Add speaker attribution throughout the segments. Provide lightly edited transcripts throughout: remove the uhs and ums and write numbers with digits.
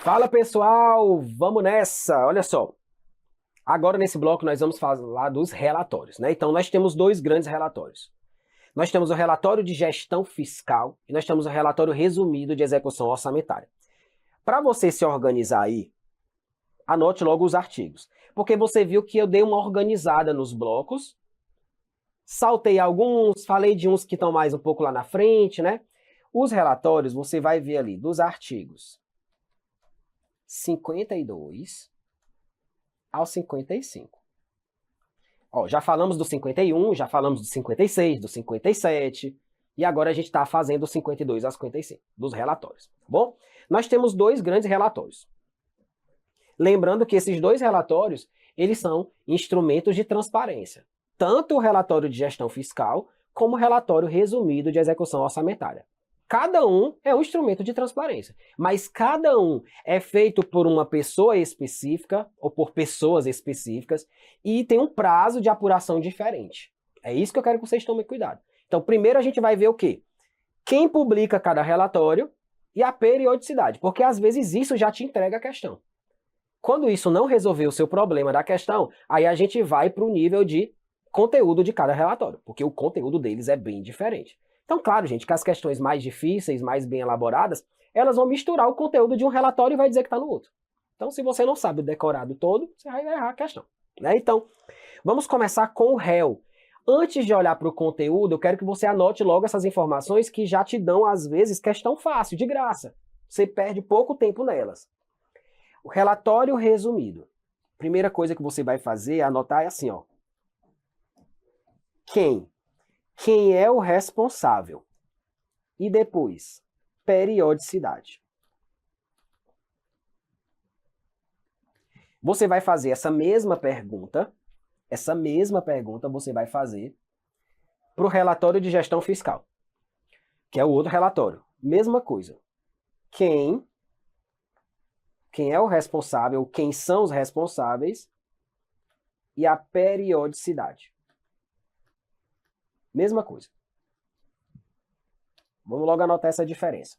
Speaker 1: Fala pessoal, vamos nessa! Olha só, agora nesse bloco nós vamos falar dos relatórios, né? Então nós temos dois grandes relatórios. Nós temos o relatório de gestão fiscal e nós temos o relatório resumido de execução orçamentária. Para você se organizar aí, anote logo os artigos, porque você viu que eu dei uma organizada nos blocos, saltei alguns, falei de uns que estão mais um pouco lá na frente, né? Os relatórios você vai ver ali dos artigos 52 ao 55. Ó, já falamos do 51, já falamos do 56, do 57, e agora a gente está fazendo do 52 ao 55, dos relatórios, tá bom? Nós temos dois grandes relatórios. Lembrando que esses dois relatórios, eles são instrumentos de transparência. Tanto o relatório de gestão fiscal, como o relatório resumido de execução orçamentária. Cada um é um instrumento de transparência, mas cada um é feito por uma pessoa específica ou por pessoas específicas e tem um prazo de apuração diferente. É isso que eu quero que vocês tomem cuidado. Então, primeiro a gente vai ver o quê? Quem publica cada relatório e a periodicidade, porque às vezes isso já te entrega a questão. Quando isso não resolver o seu problema da questão, aí a gente vai para o nível de conteúdo de cada relatório, porque o conteúdo deles é bem diferente. Então, claro, gente, que as questões mais difíceis, mais bem elaboradas, elas vão misturar o conteúdo de um relatório e vai dizer que está no outro. Então, se você não sabe o decorado todo, você vai errar a questão, né? Então, vamos começar com o réu. Antes de olhar para o conteúdo, eu quero que você anote logo essas informações que já te dão, às vezes, questão fácil, de graça. Você perde pouco tempo nelas. O relatório resumido. Primeira coisa que você vai fazer é anotar assim, ó. Quem é o responsável? E depois, periodicidade. Você vai fazer essa mesma pergunta você vai fazer para o relatório de gestão fiscal, que é o outro relatório. Mesma coisa. Quem é o responsável, quem são os responsáveis e a periodicidade. Mesma coisa. Vamos logo anotar essa diferença.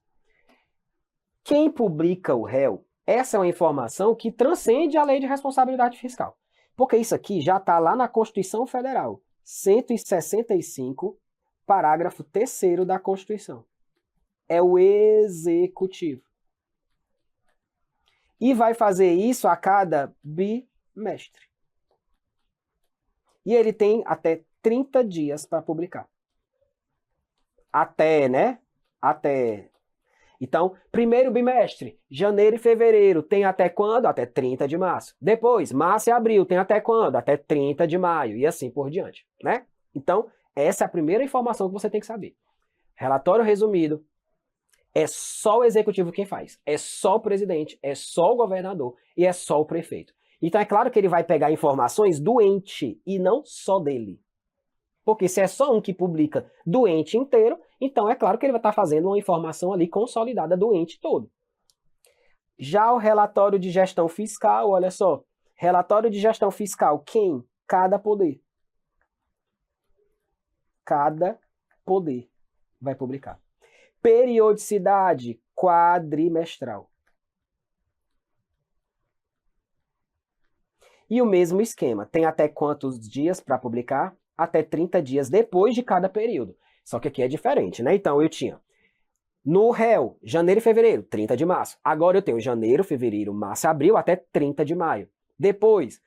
Speaker 1: Quem publica o réu, essa é uma informação que transcende a lei de responsabilidade fiscal. Porque isso aqui já está lá na Constituição Federal, 165, parágrafo 3º da Constituição. É o Executivo. E vai fazer isso a cada bimestre. E ele tem até 30 dias para publicar. Até, né? Até. Então, primeiro bimestre, janeiro e fevereiro, tem até quando? Até 30 de março. Depois, março e abril, tem até quando? Até 30 de maio, e assim por diante, né? Então, essa é a primeira informação que você tem que saber. Relatório resumido, é só o executivo quem faz. É só o presidente, é só o governador e é só o prefeito. Então, é claro que ele vai pegar informações do ente e não só dele. Porque se é só um que publica do ente inteiro, então é claro que ele vai estar fazendo uma informação ali consolidada do ente todo. Já o relatório de gestão fiscal, olha só. Relatório de gestão fiscal, quem? Cada poder. Cada poder vai publicar. Periodicidade quadrimestral. E o mesmo esquema, tem até quantos dias para publicar? Até 30 dias depois de cada período. Só que aqui é diferente, né? Então eu tinha no réu, janeiro e fevereiro, 30 de março. Agora eu tenho janeiro, fevereiro, março e abril até 30 de maio. Depois,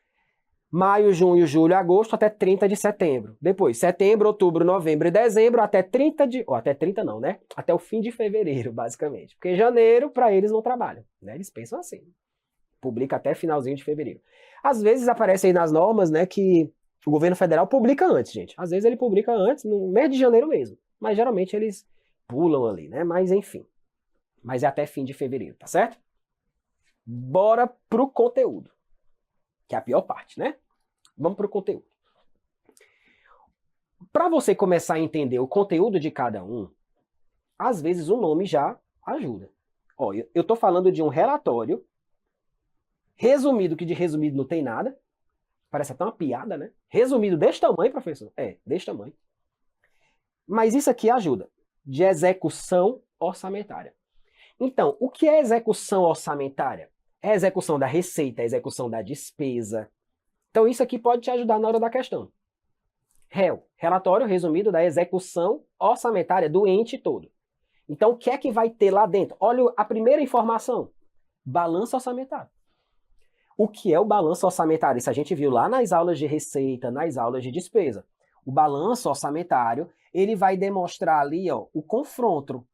Speaker 1: maio, junho, julho, agosto até 30 de setembro. Depois, setembro, outubro, novembro e dezembro até 30 de... Ou até 30 não, né? Até o fim de fevereiro, basicamente. Porque janeiro, para eles, não trabalham, né? Eles pensam assim. Publica até finalzinho de fevereiro. Às vezes aparece aí nas normas, né, que o governo federal publica antes, gente. Às vezes ele publica antes, no mês de janeiro mesmo. Mas geralmente eles pulam ali, né? Mas enfim. Mas é até fim de fevereiro, tá certo? Bora pro conteúdo. Que é a pior parte, né? Vamos pro conteúdo. Para você começar a entender o conteúdo de cada um, às vezes o nome já ajuda. Ó, eu tô falando de um relatório resumido, que de resumido não tem nada. Parece até uma piada, né? Resumido desse tamanho, professor? É, desse tamanho. Mas isso aqui ajuda. De execução orçamentária. Então, o que é execução orçamentária? É a execução da receita, é a execução da despesa. Então, isso aqui pode te ajudar na hora da questão. REL, relatório resumido da execução orçamentária do ente todo. Então, o que é que vai ter lá dentro? Olha a primeira informação, balanço orçamentário. O que é o balanço orçamentário? Isso a gente viu lá nas aulas de receita, nas aulas de despesa. O balanço orçamentário, ele vai demonstrar ali, ó, o confronto.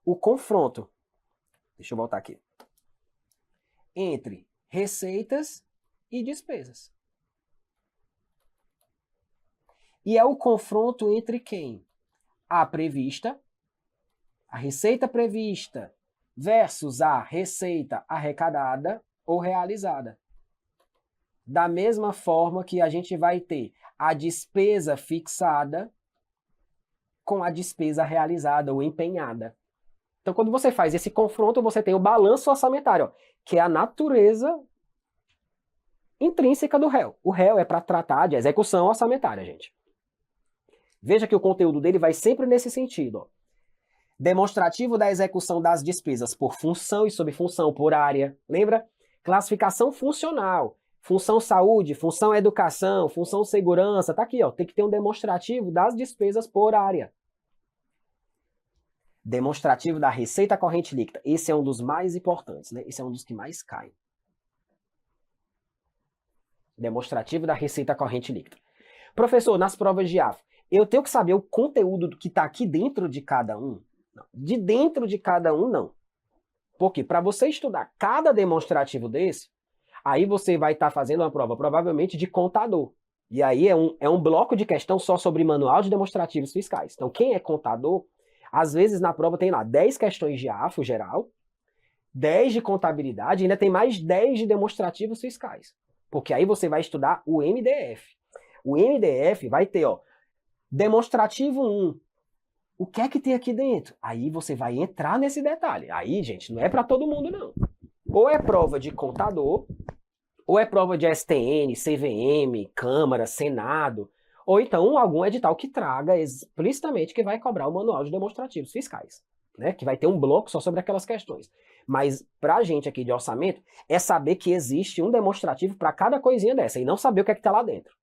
Speaker 1: O confronto. Deixa eu voltar aqui. Entre receitas e despesas. E é o confronto entre quem? A prevista, a receita prevista, versus a receita arrecadada ou realizada. Da mesma forma que a gente vai ter a despesa fixada com a despesa realizada ou empenhada. Então, quando você faz esse confronto, você tem o balanço orçamentário, ó, que é a natureza intrínseca do réu. O réu é para tratar de execução orçamentária, gente. Veja que o conteúdo dele vai sempre nesse sentido, ó. Demonstrativo da execução das despesas por função e subfunção por área. Lembra? Classificação funcional. Função saúde, função educação, função segurança. Tá aqui, ó. Tem que ter um demonstrativo das despesas por área. Demonstrativo da receita corrente líquida. Esse é um dos mais importantes, né? Esse é um dos que mais cai. Demonstrativo da receita corrente líquida. Professor, nas provas de AFO, eu tenho que saber o conteúdo que está aqui dentro de cada um? Não. De dentro de cada um, não. Porque para você estudar cada demonstrativo desse, aí você vai estar fazendo uma prova provavelmente de contador. E aí é um bloco de questão só sobre manual de demonstrativos fiscais. Então quem é contador, às vezes na prova tem lá 10 questões de AFO geral, 10 de contabilidade, ainda tem mais 10 de demonstrativos fiscais. Porque aí você vai estudar o MDF. O MDF vai ter, ó, demonstrativo 1. O que é que tem aqui dentro? Aí você vai entrar nesse detalhe. Aí, gente, não é para todo mundo, não. Ou é prova de contador, ou é prova de STN, CVM, Câmara, Senado, ou então algum edital que traga explicitamente que vai cobrar o manual de demonstrativos fiscais, né? Que vai ter um bloco só sobre aquelas questões. Mas pra gente aqui de orçamento, é saber que existe um demonstrativo para cada coisinha dessa, e não saber o que é que tá lá dentro.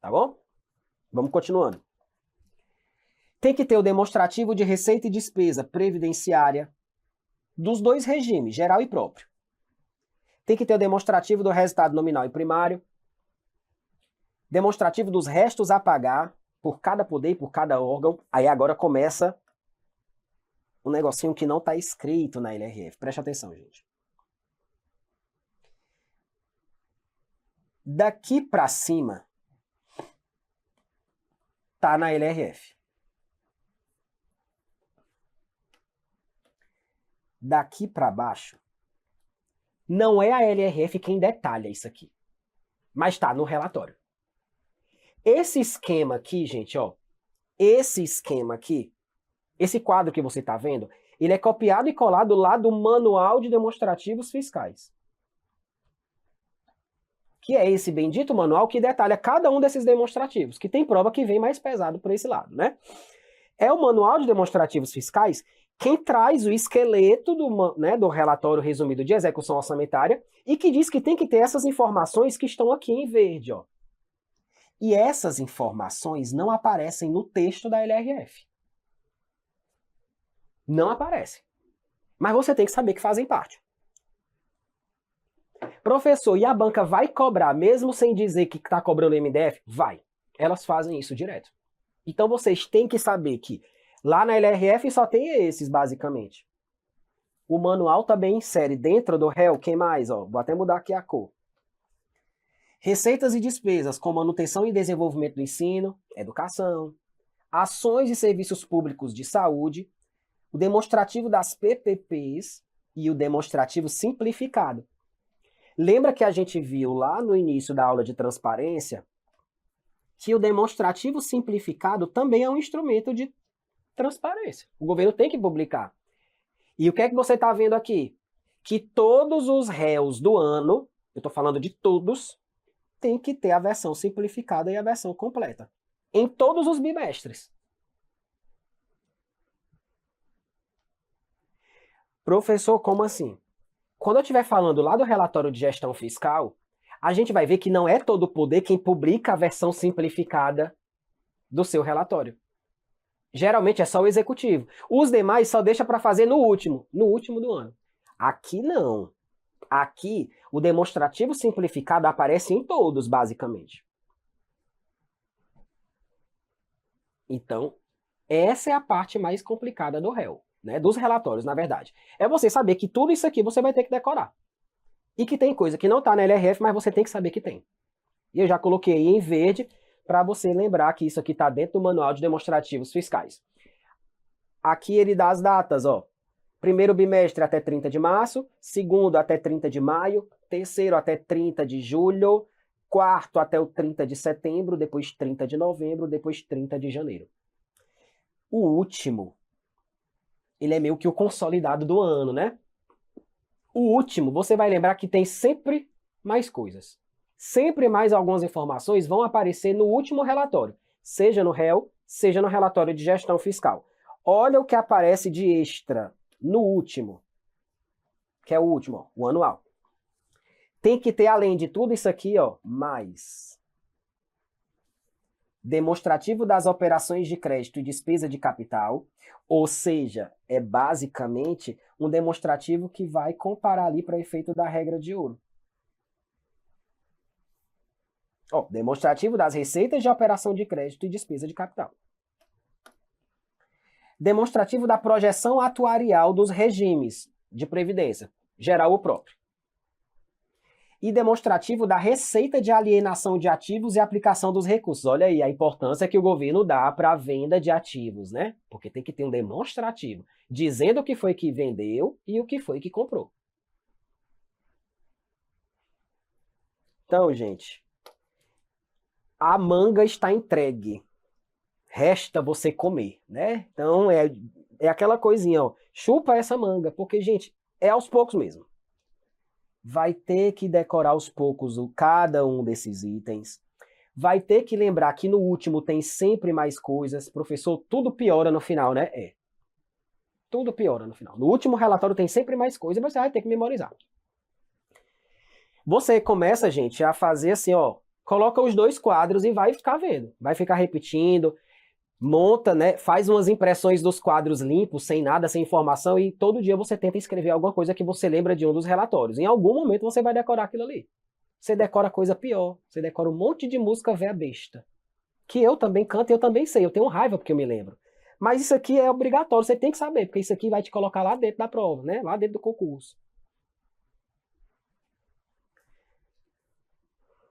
Speaker 1: Tá bom? Vamos continuando. Tem que ter o demonstrativo de receita e despesa previdenciária dos dois regimes, geral e próprio. Tem que ter o demonstrativo do resultado nominal e primário. Demonstrativo dos restos a pagar por cada poder e por cada órgão. Aí agora começa um negocinho que não está escrito na LRF. Preste atenção, gente. Daqui para cima tá na LRF. Daqui para baixo não é a LRF quem detalha isso aqui, mas tá no relatório. Esse esquema aqui, gente, ó, esse esquema aqui, esse quadro que você tá vendo, ele é copiado e colado lá do Manual de Demonstrativos Fiscais. Que é esse bendito manual que detalha cada um desses demonstrativos, que tem prova que vem mais pesado por esse lado, né? É o Manual de Demonstrativos Fiscais quem traz o esqueleto do relatório resumido de execução orçamentária e que diz que tem que ter essas informações que estão aqui em verde, ó. E essas informações não aparecem no texto da LRF. Não aparecem. Mas você tem que saber que fazem parte. Professor, e a banca vai cobrar mesmo sem dizer que está cobrando MDF? Vai. Elas fazem isso direto. Então vocês têm que saber que lá na LRF só tem esses, basicamente. O manual também insere dentro do réu, quem mais? Ó, vou até mudar aqui a cor. Receitas e despesas com manutenção e desenvolvimento do ensino, educação, ações e serviços públicos de saúde, o demonstrativo das PPPs e o demonstrativo simplificado. Lembra que a gente viu lá no início da aula de transparência que o demonstrativo simplificado também é um instrumento de transparência. O governo tem que publicar. E o que é que você está vendo aqui? Que todos os réus do ano, eu estou falando de todos, tem que ter a versão simplificada e a versão completa. Em todos os bimestres. Professor, como assim? Quando eu estiver falando lá do relatório de gestão fiscal, a gente vai ver que não é todo o poder quem publica a versão simplificada do seu relatório. Geralmente é só o executivo. Os demais só deixa para fazer no último do ano. Aqui não. Aqui, o demonstrativo simplificado aparece em todos, basicamente. Então, essa é a parte mais complicada do réu, né? Dos relatórios, na verdade. É você saber que tudo isso aqui você vai ter que decorar. E que tem coisa que não está na LRF, mas você tem que saber que tem. E eu já coloquei aí em verde para você lembrar que isso aqui está dentro do manual de demonstrativos fiscais. Aqui ele dá as datas, ó. Primeiro bimestre até 30 de março, segundo até 30 de maio, terceiro até 30 de julho, quarto até o 30 de setembro, depois 30 de novembro, depois 30 de janeiro. O último, ele é meio que o consolidado do ano, né? O último, você vai lembrar que tem sempre mais coisas. Sempre mais algumas informações vão aparecer no último relatório, seja no réu, seja no relatório de gestão fiscal. Olha o que aparece de extra no último, que é o último, ó, o anual. Tem que ter, além de tudo isso aqui, ó, mais demonstrativo das operações de crédito e despesa de capital, ou seja, é basicamente um demonstrativo que vai comparar ali para efeito da regra de ouro. Ó, demonstrativo das receitas de operação de crédito e despesa de capital. Demonstrativo da projeção atuarial dos regimes de previdência, geral ou próprio. E demonstrativo da receita de alienação de ativos e aplicação dos recursos. Olha aí a importância que o governo dá para a venda de ativos, né? Porque tem que ter um demonstrativo, dizendo o que foi que vendeu e o que foi que comprou. Então, gente, a manga está entregue. Resta você comer, né? Então, é aquela coisinha, ó. Chupa essa manga, porque, gente, é aos poucos mesmo. Vai ter que decorar aos poucos cada um desses itens. Vai ter que lembrar que no último tem sempre mais coisas. Professor, tudo piora no final, né? É. Tudo piora no final. No último relatório tem sempre mais coisas, mas você vai ter que memorizar. Você começa, gente, a fazer assim, ó. Coloca os dois quadros e vai ficar vendo. Vai ficar repetindo. Monta, né? Faz umas impressões dos quadros limpos, sem nada, sem informação, e todo dia você tenta escrever alguma coisa que você lembra de um dos relatórios. Em algum momento você vai decorar aquilo ali. Você decora coisa pior. Você decora um monte de música véia besta. Que eu também canto e eu também sei. Eu tenho raiva porque eu me lembro. Mas isso aqui é obrigatório, você tem que saber, porque isso aqui vai te colocar lá dentro da prova, né? Lá dentro do concurso.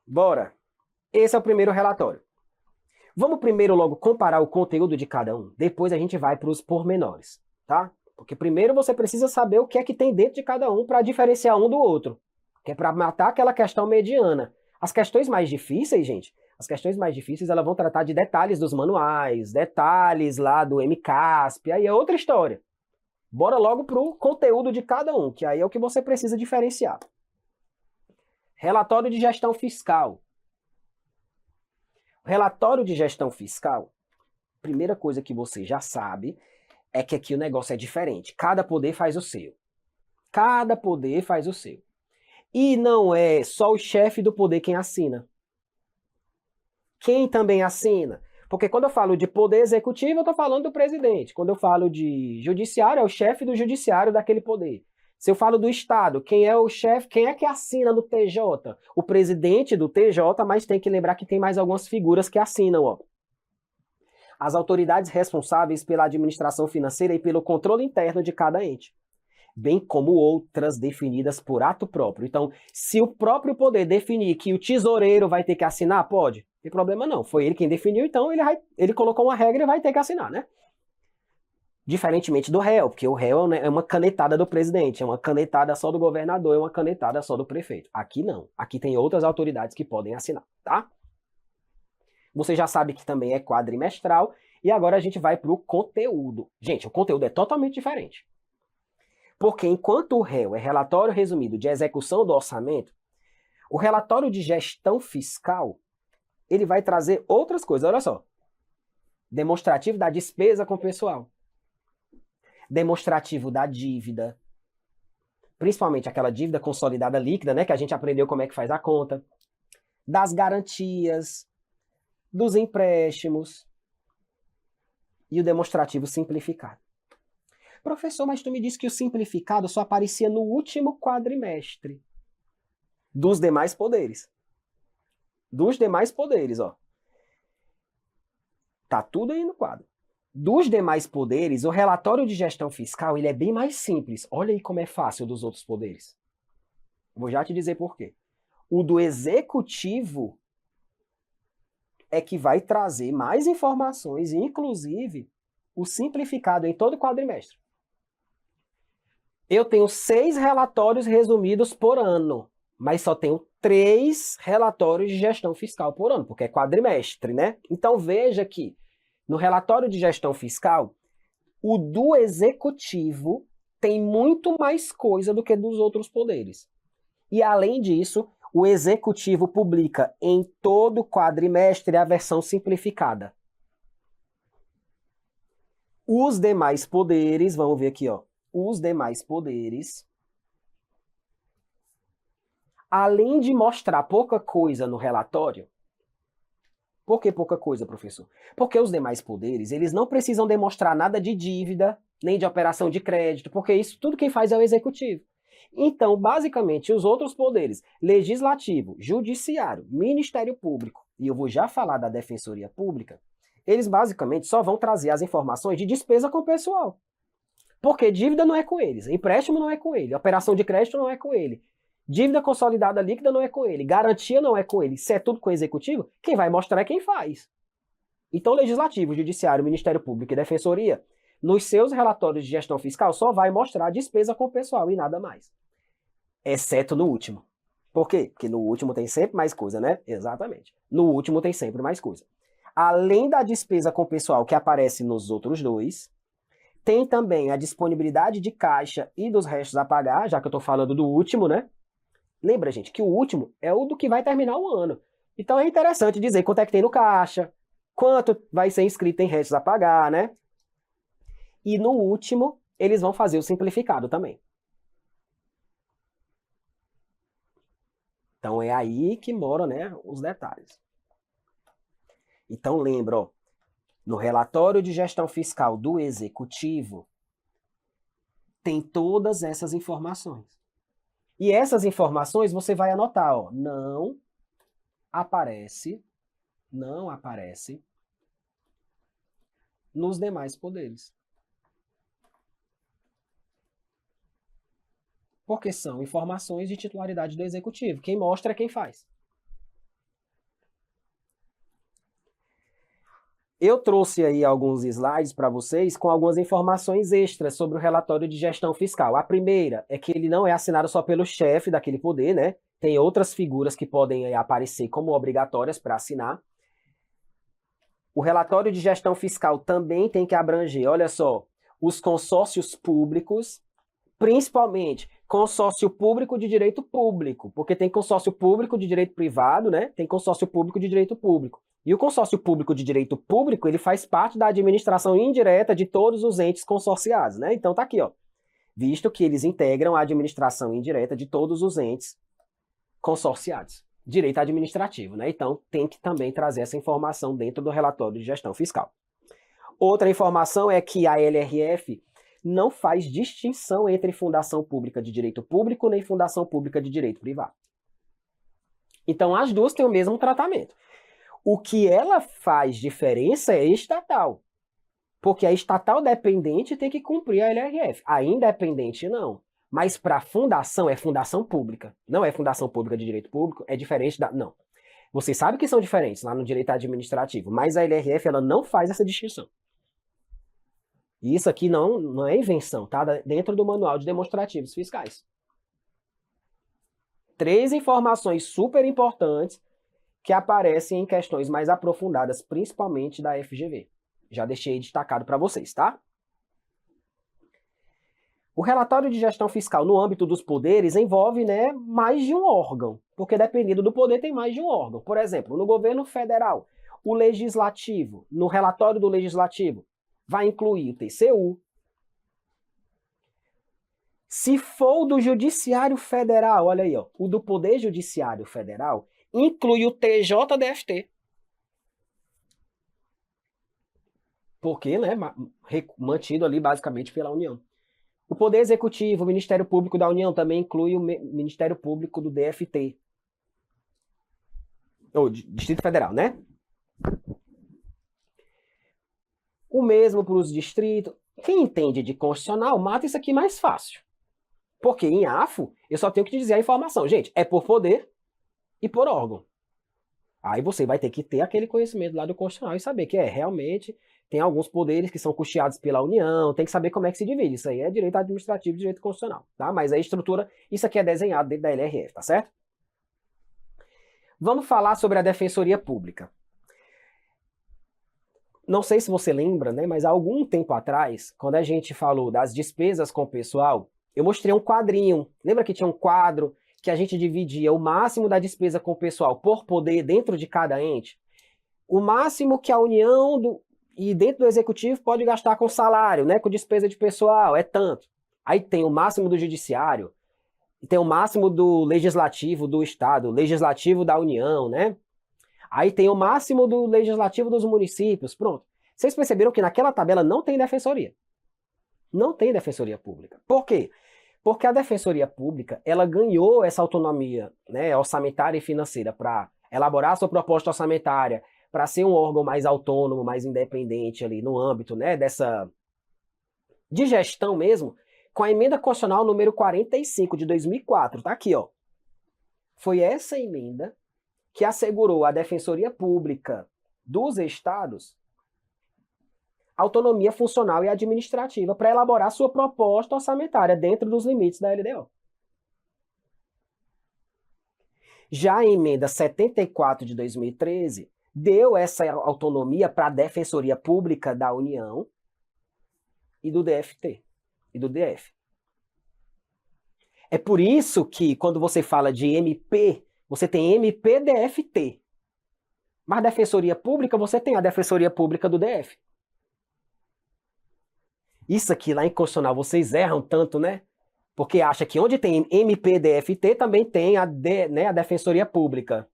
Speaker 1: Bora! Esse é o primeiro relatório. Vamos primeiro logo comparar o conteúdo de cada um, depois a gente vai para os pormenores, tá? Porque primeiro você precisa saber o que é que tem dentro de cada um para diferenciar um do outro, que é para matar aquela questão mediana. As questões mais difíceis, gente, as questões mais difíceis elas vão tratar de detalhes dos manuais, detalhes lá do MCASP, aí é outra história. Bora logo para o conteúdo de cada um, que aí é o que você precisa diferenciar. Relatório de gestão fiscal. O relatório de gestão fiscal, primeira coisa que você já sabe é que aqui o negócio é diferente. Cada poder faz o seu. Cada poder faz o seu. E não é só o chefe do poder quem assina. Quem também assina? Porque quando eu falo de poder executivo, eu estou falando do presidente. Quando eu falo de judiciário, é o chefe do judiciário daquele poder. Se eu falo do Estado, quem é o chefe, quem é que assina no TJ? O presidente do TJ, mas tem que lembrar que tem mais algumas figuras que assinam, ó. As autoridades responsáveis pela administração financeira e pelo controle interno de cada ente, bem como outras definidas por ato próprio. Então, se o próprio poder definir que o tesoureiro vai ter que assinar, pode. Não tem problema não. Foi ele quem definiu, então ele colocou uma regra e vai ter que assinar, né? Diferentemente do réu, porque o réu, né, é uma canetada do presidente, é uma canetada só do governador, é uma canetada só do prefeito. Aqui não. Aqui tem outras autoridades que podem assinar, tá? Você já sabe que também é quadrimestral. E agora a gente vai para o conteúdo. Gente, o conteúdo é totalmente diferente. Porque enquanto o réu é relatório resumido de execução do orçamento, o relatório de gestão fiscal, ele vai trazer outras coisas. Olha só. Demonstrativo da despesa com o pessoal. Demonstrativo da dívida. principalmente aquela dívida consolidada líquida, né, que a gente aprendeu como é que faz a conta, das garantias, dos empréstimos e o demonstrativo simplificado. Professor, mas tu me disse que o simplificado só aparecia no último quadrimestre dos demais poderes. Dos demais poderes, ó. Tá tudo aí no quadro. Dos demais poderes, o relatório de gestão fiscal ele é bem mais simples. Olha aí como é fácil dos outros poderes. Vou já te dizer por quê. O do executivo é que vai trazer mais informações, inclusive o simplificado em todo quadrimestre. Eu tenho 6 relatórios resumidos por ano, mas só tenho 3 relatórios de gestão fiscal por ano, porque é quadrimestre, né? Então veja que no relatório de gestão fiscal, o do executivo tem muito mais coisa do que dos outros poderes. E além disso, o executivo publica em todo quadrimestre a versão simplificada. Os demais poderes, vamos ver aqui, ó. Os demais poderes, além de mostrar pouca coisa no relatório, por que pouca coisa, professor? Porque os demais poderes, eles não precisam demonstrar nada de dívida, nem de operação de crédito, porque isso tudo quem faz é o executivo. Então, basicamente, os outros poderes, legislativo, judiciário, Ministério Público, e eu vou já falar da Defensoria Pública, eles basicamente só vão trazer as informações de despesa com o pessoal. Porque dívida não é com eles, empréstimo não é com ele, operação de crédito não é com ele, dívida consolidada líquida não é com ele, garantia não é com ele. Se é tudo com o executivo, quem vai mostrar é quem faz. Então, legislativo, judiciário, Ministério Público e Defensoria, nos seus relatórios de gestão fiscal, só vai mostrar a despesa com o pessoal e nada mais. Exceto no último. Por quê? Porque no último tem sempre mais coisa, né? Exatamente. No último tem sempre mais coisa. Além da despesa com o pessoal que aparece nos outros dois, tem também a disponibilidade de caixa e dos restos a pagar, já que eu estou falando do último, né? Lembra, gente, que o último é o do que vai terminar o ano. Então é interessante dizer quanto é que tem no caixa, quanto vai ser inscrito em restos a pagar, né? E no último, eles vão fazer o simplificado também. Então é aí que moram, né, os detalhes. Então lembra, ó, no relatório de gestão fiscal do executivo, tem todas essas informações. E essas informações você vai anotar, ó, não aparece nos demais poderes. Porque são informações de titularidade do executivo. Quem mostra é quem faz. Eu trouxe aí alguns slides para vocês com algumas informações extras sobre o relatório de gestão fiscal. A primeira é que ele não é assinado só pelo chefe daquele poder, né? Tem outras figuras que podem aparecer como obrigatórias para assinar. O relatório de gestão fiscal também tem que abranger, olha só, os consórcios públicos, principalmente consórcio público de direito público, porque tem consórcio público de direito privado, né? Tem consórcio público de direito público. E o consórcio público de direito público, ele faz parte da administração indireta de todos os entes consorciados, né? Então tá aqui, ó. Visto que eles integram a administração indireta de todos os entes consorciados. Direito administrativo, né? Então tem que também trazer essa informação dentro do relatório de gestão fiscal. Outra informação é que a LRF não faz distinção entre fundação pública de direito público nem fundação pública de direito privado. Então as duas têm o mesmo tratamento. O que ela faz diferença é estatal. Porque a estatal dependente tem que cumprir a LRF. A independente não. Mas para fundação é fundação pública. Não é fundação pública de direito público, é diferente da... Não. Você sabe que são diferentes lá no direito administrativo, mas a LRF ela não faz essa distinção. E isso aqui não é invenção, tá? Dentro do Manual de Demonstrativos Fiscais. 3 informações super importantes que aparecem em questões mais aprofundadas, principalmente da FGV. Já deixei destacado para vocês, tá? O relatório de gestão fiscal no âmbito dos poderes envolve, né, mais de um órgão, porque dependendo do poder tem mais de um órgão. Por exemplo, no governo federal, o legislativo, no relatório do legislativo, vai incluir o TCU, Se for o do Judiciário Federal, olha aí, ó, o do Poder Judiciário Federal inclui o TJDFT. Porque, né, mantido ali basicamente pela União. O Poder Executivo, o Ministério Público da União também inclui o Ministério Público do DFT. Ou Distrito Federal, né? O mesmo para os distritos. Quem entende de constitucional, mata isso aqui mais fácil. Porque em AFO, eu só tenho que te dizer a informação. Gente, é por poder e por órgão. Aí você vai ter que ter aquele conhecimento lá do constitucional e saber que realmente tem alguns poderes que são custeados pela União, tem que saber como é que se divide. Isso aí é direito administrativo e direito constitucional, tá? Mas a estrutura, isso aqui é desenhado dentro da LRF, tá certo? Vamos falar sobre a Defensoria Pública. Não sei se você lembra, né, mas há algum tempo atrás, quando a gente falou das despesas com o pessoal, eu mostrei um quadrinho. Lembra que tinha um quadro que a gente dividia o máximo da despesa com o pessoal por poder dentro de cada ente? O máximo que a União e dentro do Executivo pode gastar com salário, né, com despesa de pessoal, é tanto. Aí tem o máximo do Judiciário, tem o máximo do Legislativo do Estado, Legislativo da União, né? Aí tem o máximo do Legislativo dos municípios, pronto. Vocês perceberam que naquela tabela não tem defensoria. Não tem defensoria pública. Por quê? Porque a defensoria pública, ela ganhou essa autonomia, né, orçamentária e financeira para elaborar a sua proposta orçamentária, para ser um órgão mais autônomo, mais independente ali no âmbito, né, de gestão mesmo, com a emenda constitucional número 45 de 2004, tá aqui, ó. Foi essa emenda que assegurou à Defensoria Pública dos Estados autonomia funcional e administrativa para elaborar sua proposta orçamentária dentro dos limites da LDO. Já a emenda 74 de 2013 deu essa autonomia para a Defensoria Pública da União e do DFT e do DF. É por isso que quando você fala de MP, você tem MP-DFT. Mas Defensoria Pública, você tem a Defensoria Pública do DF. Isso aqui lá em Constitucional, vocês erram tanto, né? Porque acha que onde tem MP-DFT também tem a Defensoria Pública.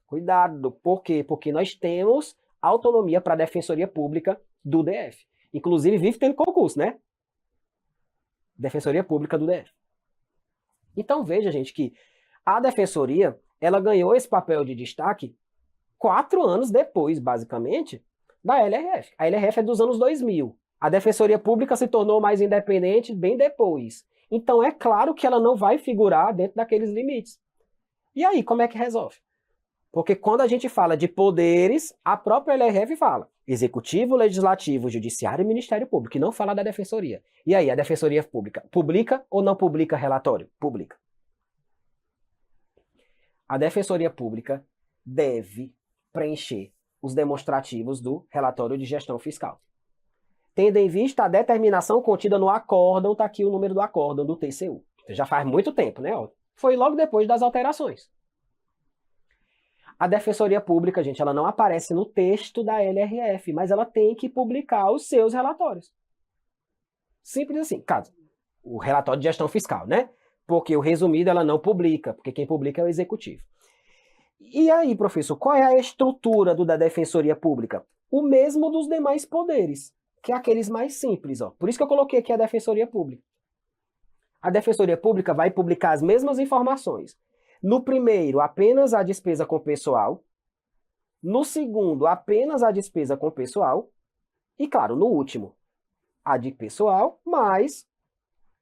Speaker 1: Cuidado, por quê? Porque nós temos autonomia para a Defensoria Pública do DF. Inclusive, vive tendo concurso, né? Defensoria Pública do DF. Então veja, gente, que a Defensoria, ela ganhou esse papel de destaque 4 anos depois, basicamente, da LRF. A LRF é dos anos 2000. A Defensoria Pública se tornou mais independente bem depois. Então é claro que ela não vai figurar dentro daqueles limites. E aí, como é que resolve? Porque quando a gente fala de poderes, a própria LRF fala Executivo, Legislativo, Judiciário e Ministério Público, e não fala da Defensoria. E aí, a Defensoria Pública publica ou não publica relatório? Publica. A Defensoria Pública deve preencher os demonstrativos do relatório de gestão fiscal. Tendo em vista a determinação contida no acórdão, tá aqui o número do acórdão do TCU. Já faz muito tempo, né? Foi logo depois das alterações. A Defensoria Pública, gente, ela não aparece no texto da LRF, mas ela tem que publicar os seus relatórios. Simples assim. Caso, o relatório de gestão fiscal, né? Porque o resumido ela não publica, porque quem publica é o Executivo. E aí, professor, qual é a estrutura da Defensoria Pública? O mesmo dos demais poderes, que é aqueles mais simples, ó. Por isso que eu coloquei aqui a Defensoria Pública. A Defensoria Pública vai publicar as mesmas informações. No primeiro, apenas a despesa com pessoal. No segundo, apenas a despesa com pessoal. E, claro, no último, a de pessoal, mais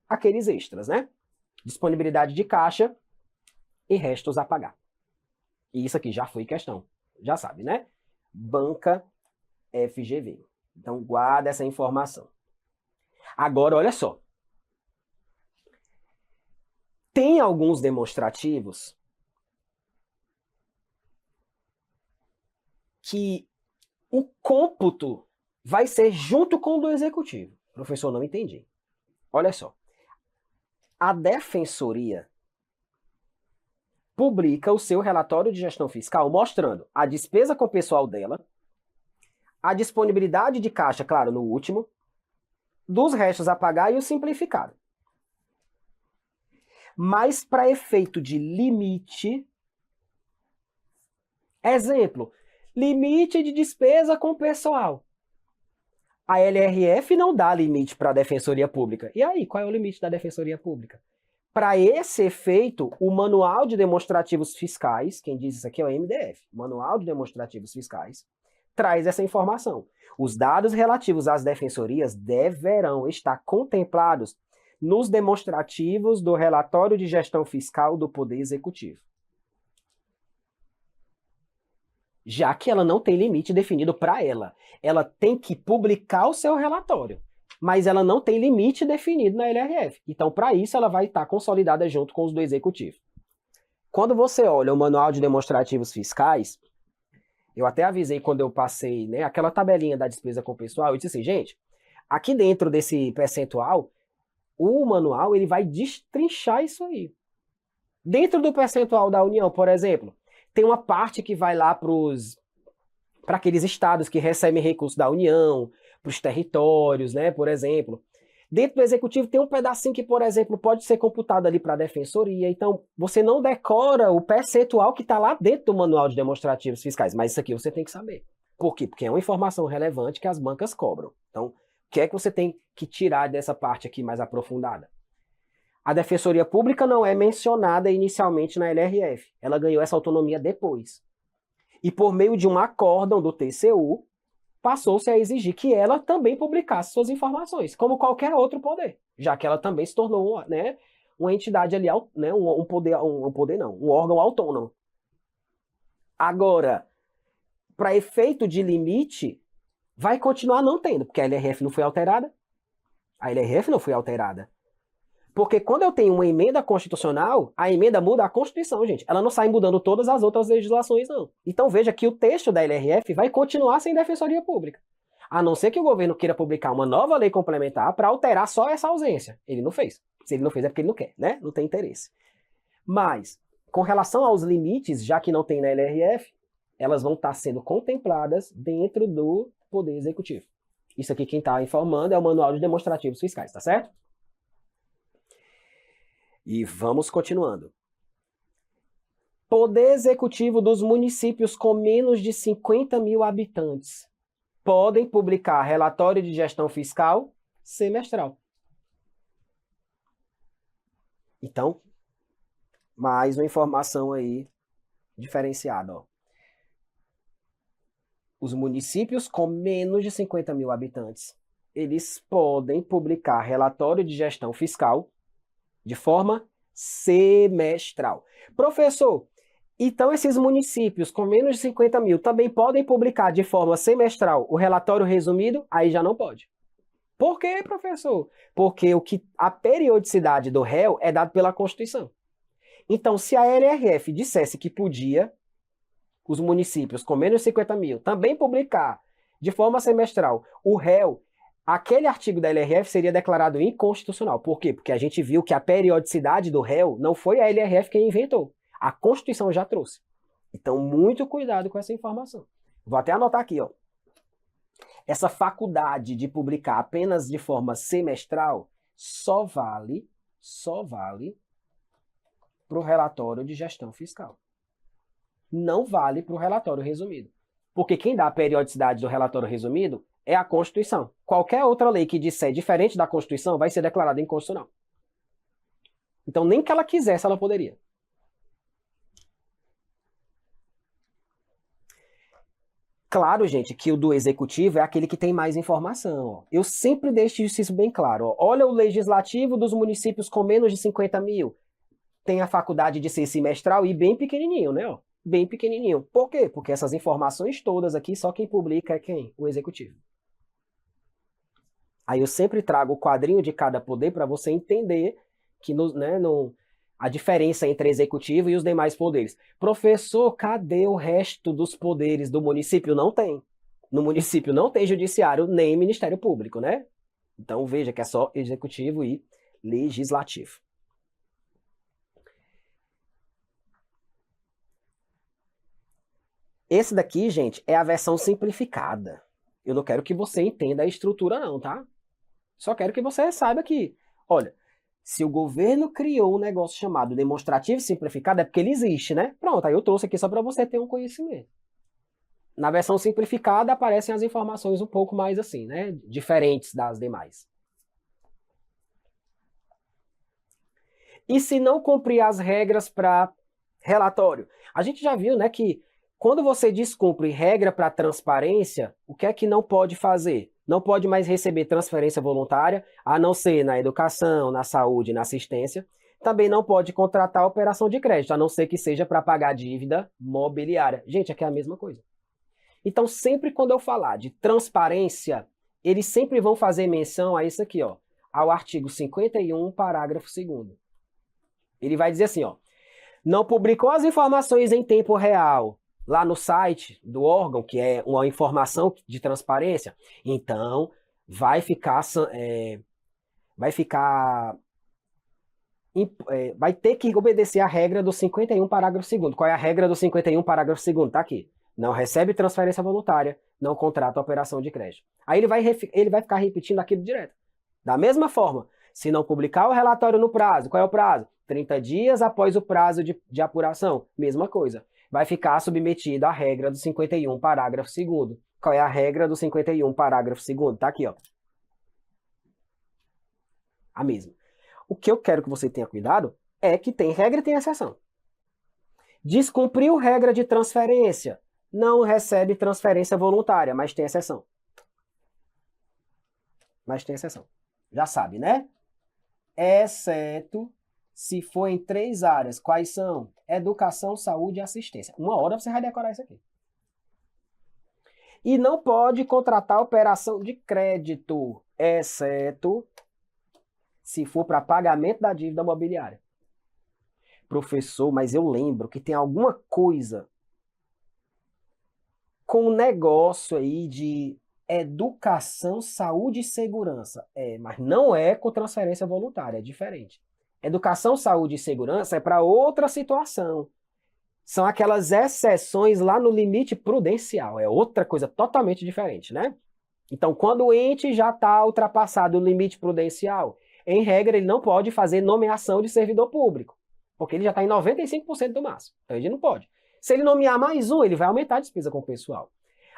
Speaker 1: aqueles extras, né? Disponibilidade de caixa e restos a pagar. E isso aqui já foi questão. Já sabe, né? Banca FGV. Então, guarda essa informação. Agora, olha só. Tem alguns demonstrativos que o cômputo vai ser junto com o do Executivo. Professor, não entendi. Olha só. A Defensoria publica o seu relatório de gestão fiscal mostrando a despesa com o pessoal dela, a disponibilidade de caixa, claro, no último, dos restos a pagar e o simplificado. Mas para efeito de limite, exemplo, limite de despesa com pessoal. A LRF não dá limite para a Defensoria Pública. E aí, qual é o limite da Defensoria Pública? Para esse efeito, o Manual de Demonstrativos Fiscais, quem diz isso aqui é o MDF, Manual de Demonstrativos Fiscais, traz essa informação. Os dados relativos às defensorias deverão estar contemplados nos demonstrativos do relatório de gestão fiscal do Poder Executivo. Já que ela não tem limite definido para ela. Ela tem que publicar o seu relatório, mas ela não tem limite definido na LRF. Então, para isso, ela vai estar consolidada junto com os do Executivo. Quando você olha o Manual de Demonstrativos Fiscais, eu até avisei quando eu passei, né, aquela tabelinha da despesa com o pessoal, eu disse assim, gente, aqui dentro desse percentual, o manual ele vai destrinchar isso aí. Dentro do percentual da União, por exemplo, tem uma parte que vai lá para aqueles estados que recebem recursos da União, para os territórios, né, por exemplo. Dentro do Executivo tem um pedacinho que, por exemplo, pode ser computado ali para a Defensoria. Então, você não decora o percentual que está lá dentro do Manual de Demonstrativos Fiscais, mas isso aqui você tem que saber. Por quê? Porque é uma informação relevante que as bancas cobram. Então, o que é que você tem que tirar dessa parte aqui mais aprofundada? A Defensoria Pública não é mencionada inicialmente na LRF. Ela ganhou essa autonomia depois. E por meio de um acórdão do TCU, passou-se a exigir que ela também publicasse suas informações, como qualquer outro poder, já que ela também se tornou, né, uma entidade ali, né, um órgão autônomo. Agora, para efeito de limite, vai continuar não tendo, porque a LRF não foi alterada. A LRF não foi alterada. Porque quando eu tenho uma emenda constitucional, a emenda muda a Constituição, gente. Ela não sai mudando todas as outras legislações, não. Então veja que o texto da LRF vai continuar sem Defensoria Pública. A não ser que o governo queira publicar uma nova lei complementar para alterar só essa ausência. Ele não fez. Se ele não fez é porque ele não quer, né? Não tem interesse. Mas, com relação aos limites, já que não tem na LRF, elas vão estar sendo contempladas dentro do Poder Executivo. Isso aqui quem está informando é o Manual de Demonstrativos Fiscais, tá certo? E vamos continuando. Poder Executivo dos municípios com menos de 50 mil habitantes podem publicar relatório de gestão fiscal semestral. Então, mais uma informação aí diferenciada. Ó. Os municípios com menos de 50 mil habitantes, eles podem publicar relatório de gestão fiscal de forma semestral. Professor, então esses municípios com menos de 50 mil também podem publicar de forma semestral o relatório resumido? Aí já não pode. Por quê, professor? Porque a periodicidade do réu é dada pela Constituição. Então, se a LRF dissesse que podia, os municípios com menos de 50 mil também publicar de forma semestral o réu, aquele artigo da LRF seria declarado inconstitucional. Por quê? Porque a gente viu que a periodicidade do réu não foi a LRF quem inventou. A Constituição já trouxe. Então, muito cuidado com essa informação. Vou até anotar aqui, ó. Essa faculdade de publicar apenas de forma semestral só vale para o relatório de gestão fiscal. Não vale para o relatório resumido. Porque quem dá a periodicidade do relatório resumido é a Constituição. Qualquer outra lei que disser diferente da Constituição vai ser declarada inconstitucional. Então, nem que ela quisesse, ela poderia. Claro, gente, que o do Executivo é aquele que tem mais informação. Ó. Eu sempre deixo isso bem claro. Ó. Olha o Legislativo dos municípios com menos de 50 mil. Tem a faculdade de ser semestral e bem pequenininho, né? Ó. Bem pequenininho. Por quê? Porque essas informações todas aqui, só quem publica é quem? O Executivo. Aí eu sempre trago o quadrinho de cada poder para você entender que a diferença entre executivo e os demais poderes. Professor, cadê o resto dos poderes do município? Não tem. No município não tem judiciário nem Ministério Público, né? Então veja que é só executivo e legislativo. Esse daqui, gente, é a versão simplificada. Eu não quero que você entenda a estrutura não, tá? Só quero que você saiba que, olha, Se o governo criou um negócio chamado demonstrativo simplificado, é porque ele existe, né? Pronto, aí eu trouxe aqui só para você ter um conhecimento. Na versão simplificada aparecem as informações um pouco mais assim, né? Diferentes das demais. E se não cumprir as regras para relatório? A gente já viu, né, que quando você descumpre regra para transparência, o que é que não pode fazer? Não pode mais receber transferência voluntária, a não ser na educação, na saúde, na assistência. Também não pode contratar operação de crédito, a não ser que seja para pagar dívida mobiliária. Gente, aqui é a mesma coisa. Então, sempre quando eu falar de transparência, eles sempre vão fazer menção a isso aqui, ó, ao artigo 51, parágrafo 2º. Ele vai dizer assim, ó, não publicou as informações em tempo real lá no site do órgão, que é uma informação de transparência, então vai ter que obedecer a regra do 51, parágrafo 2º. Qual é a regra do 51, parágrafo 2º? Tá aqui. Não recebe transferência voluntária, não contrata operação de crédito. Aí ele vai ficar repetindo aquilo direto. Da mesma forma, se não publicar o relatório no prazo, qual é o prazo? 30 dias após o prazo de apuração. Mesma coisa. Vai ficar submetido à regra do 51, parágrafo 2º. Qual é a regra do 51, parágrafo 2º? Tá aqui, ó. A mesma. O que eu quero que você tenha cuidado é que tem regra e tem exceção. Descumpriu regra de transferência, não recebe transferência voluntária, mas tem exceção. Mas tem exceção. Já sabe, né? Exceto se for em 3 áreas. Quais são? Educação, saúde e assistência. Uma hora você vai decorar isso aqui. E não pode contratar operação de crédito, exceto se for para pagamento da dívida mobiliária. Professor, mas eu lembro que tem alguma coisa com um negócio aí de educação, saúde e segurança. Mas não é com transferência voluntária, é diferente. Educação, saúde e segurança é para outra situação. São aquelas exceções lá no limite prudencial. É outra coisa totalmente diferente, né? Então, quando o ente já está ultrapassado o limite prudencial, em regra, ele não pode fazer nomeação de servidor público, porque ele já está em 95% do máximo. Então, ele não pode. Se ele nomear mais um, ele vai aumentar a despesa com o pessoal.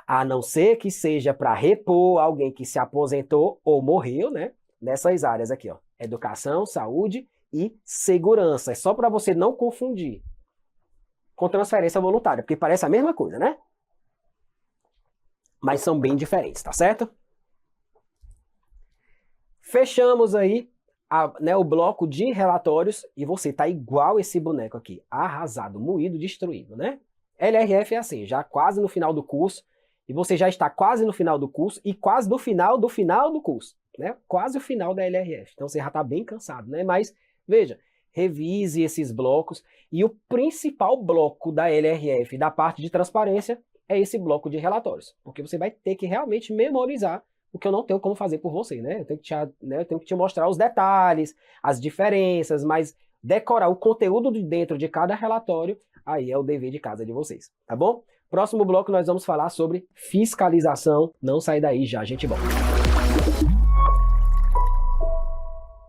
Speaker 1: A não ser que seja para repor alguém que se aposentou ou morreu, né? Nessas áreas aqui, ó. Educação, saúde e segurança. É só para você não confundir com transferência voluntária, porque parece a mesma coisa, né? Mas são bem diferentes, tá certo? Fechamos aí o bloco de relatórios e você tá igual esse boneco aqui, arrasado, moído, destruído, né? LRF é assim, já quase no final do curso, e você já está quase no final do curso e quase no final do curso, né? Quase o final da LRF. Então você já está bem cansado, né? Mas veja, revise esses blocos e o principal bloco da LRF, da parte de transparência, é esse bloco de relatórios, porque você vai ter que realmente memorizar o que eu não tenho como fazer por você, né? Eu tenho que te mostrar os detalhes, as diferenças, mas decorar o conteúdo de dentro de cada relatório, aí é o dever de casa de vocês, tá bom? Próximo bloco nós vamos falar sobre fiscalização. Não sai daí já, gente, volta.